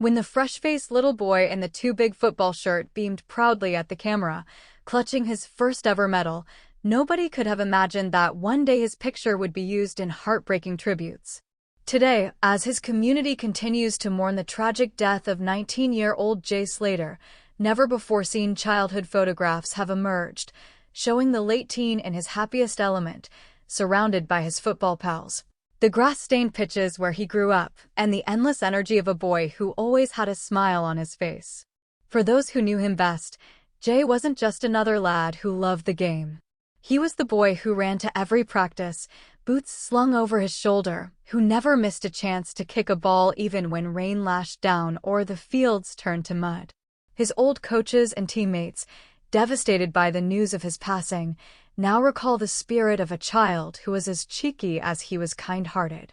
When the fresh-faced little boy in the too big football shirt beamed proudly at the camera, clutching his first-ever medal, nobody could have imagined that one day his picture would be used in heartbreaking tributes. Today, as his community continues to mourn the tragic death of 19-year-old Jay Slater, never-before-seen childhood photographs have emerged, showing the late teen in his happiest element, surrounded by his football pals. The grass-stained pitches where he grew up, and the endless energy of a boy who always had a smile on his face. For those who knew him best, Jay wasn't just another lad who loved the game. He was the boy who ran to every practice, boots slung over his shoulder, who never missed a chance to kick a ball even when rain lashed down or the fields turned to mud. His old coaches and teammates, devastated by the news of his passing, now recall the spirit of a child who was as cheeky as he was kind-hearted.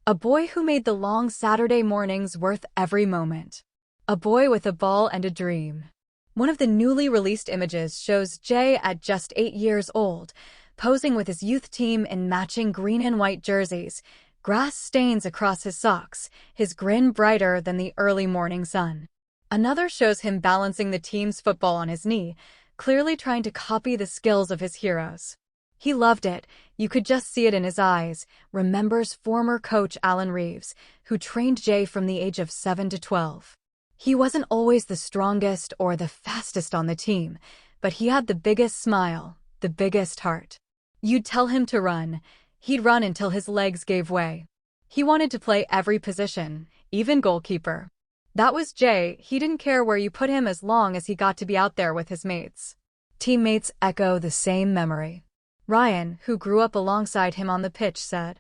A boy who made the long Saturday mornings worth every moment. A boy with a ball and a dream. One of the newly released images shows Jay at just 8 years old, posing with his youth team in matching green and white jerseys, grass stains across his socks, his grin brighter than the early morning sun. Another shows him balancing the team's football on his knee, clearly trying to copy the skills of his heroes. He loved it, you could just see it in his eyes, remembers former coach Alan Reeves, who trained Jay from the age of 7 to 12. He wasn't always the strongest or the fastest on the team, but he had the biggest smile, the biggest heart. You'd tell him to run, he'd run until his legs gave way. He wanted to play every position, even goalkeeper. That was Jay, he didn't care where you put him as long as he got to be out there with his mates. Teammates echo the same memory. Ryan, who grew up alongside him on the pitch, said,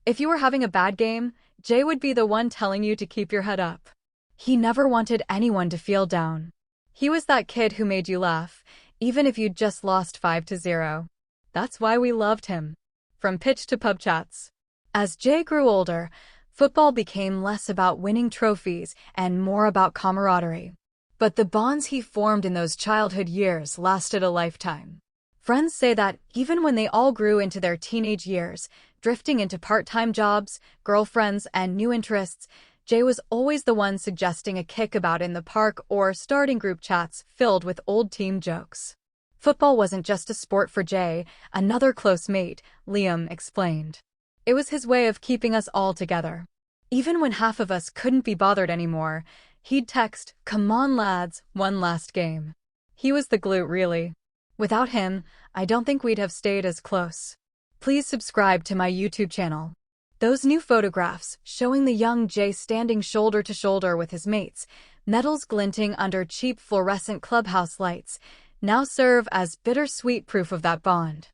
"If you were having a bad game, Jay would be the one telling you to keep your head up. He never wanted anyone to feel down. He was that kid who made you laugh, even if you'd just lost 5-0. That's why we loved him." From pitch to pub chats. As Jay grew older, football became less about winning trophies and more about camaraderie. But the bonds he formed in those childhood years lasted a lifetime. Friends say that even when they all grew into their teenage years, drifting into part-time jobs, girlfriends, and new interests, Jay was always the one suggesting a kickabout in the park or starting group chats filled with old team jokes. Football wasn't just a sport for Jay, another close mate, Liam explained. It was his way of keeping us all together. Even when half of us couldn't be bothered anymore, he'd text, "Come on lads, one last game." He was the glue, really. Without him, I don't think we'd have stayed as close. Please subscribe to my YouTube channel. Those new photographs, showing the young Jay standing shoulder to shoulder with his mates, medals glinting under cheap fluorescent clubhouse lights, now serve as bittersweet proof of that bond.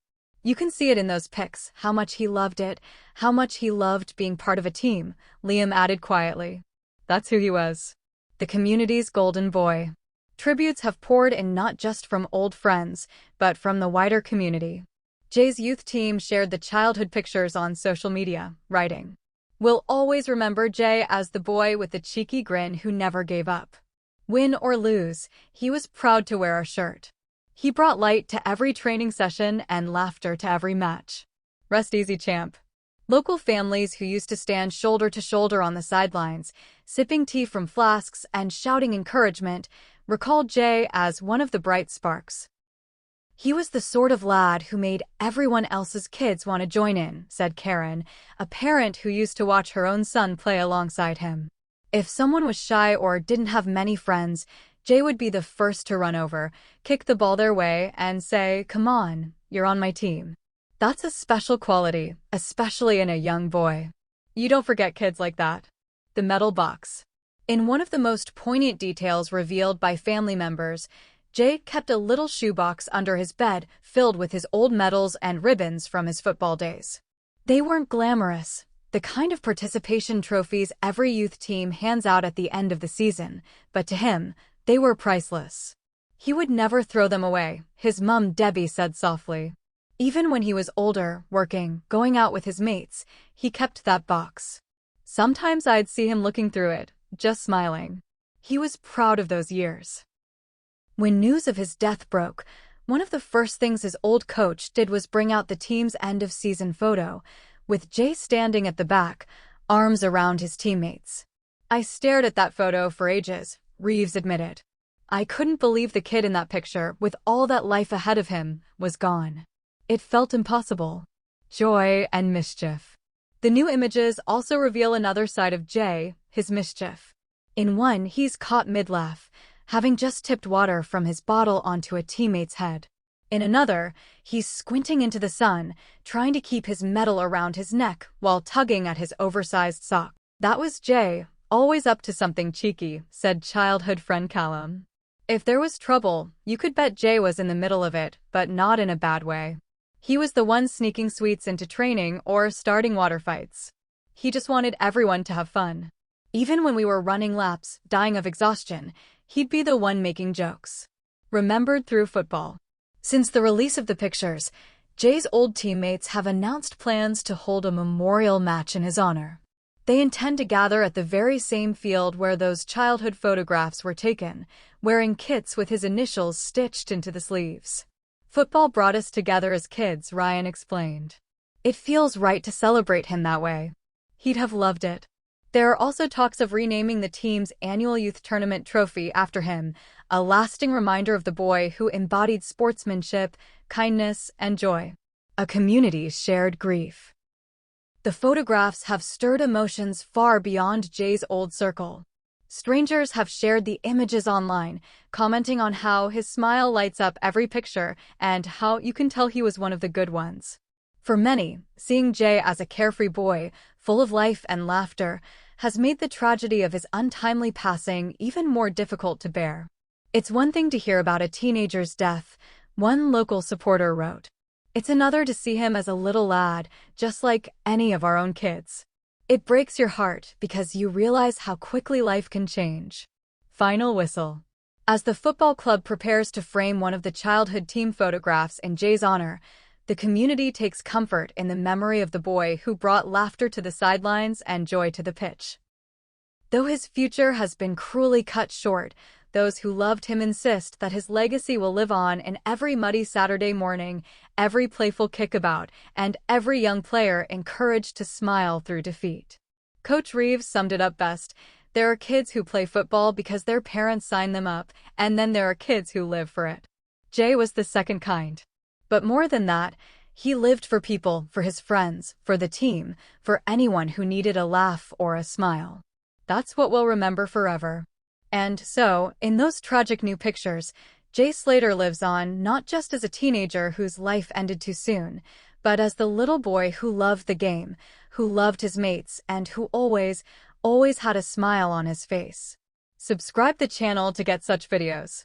You can see it in those pics, how much he loved it, how much he loved being part of a team, Liam added quietly. That's who he was. The community's golden boy. Tributes have poured in not just from old friends, but from the wider community. Jay's youth team shared the childhood pictures on social media, writing, "We'll always remember Jay as the boy with the cheeky grin who never gave up. Win or lose, he was proud to wear our shirt. He brought light to every training session and laughter to every match. Rest easy, champ." Local families who used to stand shoulder to shoulder on the sidelines, sipping tea from flasks and shouting encouragement, recalled Jay as one of the bright sparks. "He was the sort of lad who made everyone else's kids want to join in," said Karen, a parent who used to watch her own son play alongside him. If someone was shy or didn't have many friends, Jay would be the first to run over, kick the ball their way, and say, "Come on, you're on my team." That's a special quality, especially in a young boy. You don't forget kids like that. The medal box. In one of the most poignant details revealed by family members, Jay kept a little shoebox under his bed filled with his old medals and ribbons from his football days. They weren't glamorous, the kind of participation trophies every youth team hands out at the end of the season, but to him, they were priceless. He would never throw them away, his mum Debbie said softly. Even when he was older, working, going out with his mates, he kept that box. Sometimes I'd see him looking through it, just smiling. He was proud of those years. When news of his death broke, one of the first things his old coach did was bring out the team's end-of-season photo, with Jay standing at the back, arms around his teammates. I stared at that photo for ages, Reeves admitted. I couldn't believe the kid in that picture, with all that life ahead of him, was gone. It felt impossible. Joy and mischief. The new images also reveal another side of Jay, his mischief. In one, he's caught mid-laugh, having just tipped water from his bottle onto a teammate's head. In another, he's squinting into the sun, trying to keep his medal around his neck while tugging at his oversized sock. That was Jay, always up to something cheeky, said childhood friend Callum. If there was trouble, you could bet Jay was in the middle of it, but not in a bad way. He was the one sneaking sweets into training or starting water fights. He just wanted everyone to have fun. Even when we were running laps, dying of exhaustion, he'd be the one making jokes. Remembered through football. Since the release of the pictures, Jay's old teammates have announced plans to hold a memorial match in his honor. They intend to gather at the very same field where those childhood photographs were taken, wearing kits with his initials stitched into the sleeves. Football brought us together as kids, Ryan explained. It feels right to celebrate him that way. He'd have loved it. There are also talks of renaming the team's annual youth tournament trophy after him, a lasting reminder of the boy who embodied sportsmanship, kindness, and joy. A community's shared grief. The photographs have stirred emotions far beyond Jay's old circle. Strangers have shared the images online, commenting on how his smile lights up every picture and how you can tell he was one of the good ones. For many, seeing Jay as a carefree boy, full of life and laughter, has made the tragedy of his untimely passing even more difficult to bear. It's one thing to hear about a teenager's death, one local supporter wrote. It's another to see him as a little lad, just like any of our own kids. It breaks your heart because you realize how quickly life can change. Final whistle. As the football club prepares to frame one of the childhood team photographs in Jay's honor, the community takes comfort in the memory of the boy who brought laughter to the sidelines and joy to the pitch. Though his future has been cruelly cut short, those who loved him insist that his legacy will live on in every muddy Saturday morning, every playful kickabout, and every young player encouraged to smile through defeat. Coach Reeves summed it up best. There are kids who play football because their parents signed them up, and then there are kids who live for it. Jay was the second kind. But more than that, he lived for people, for his friends, for the team, for anyone who needed a laugh or a smile. That's what we'll remember forever. And so, in those tragic new pictures, Jay Slater lives on not just as a teenager whose life ended too soon, but as the little boy who loved the game, who loved his mates, and who always had a smile on his face. Subscribe the channel to get such videos.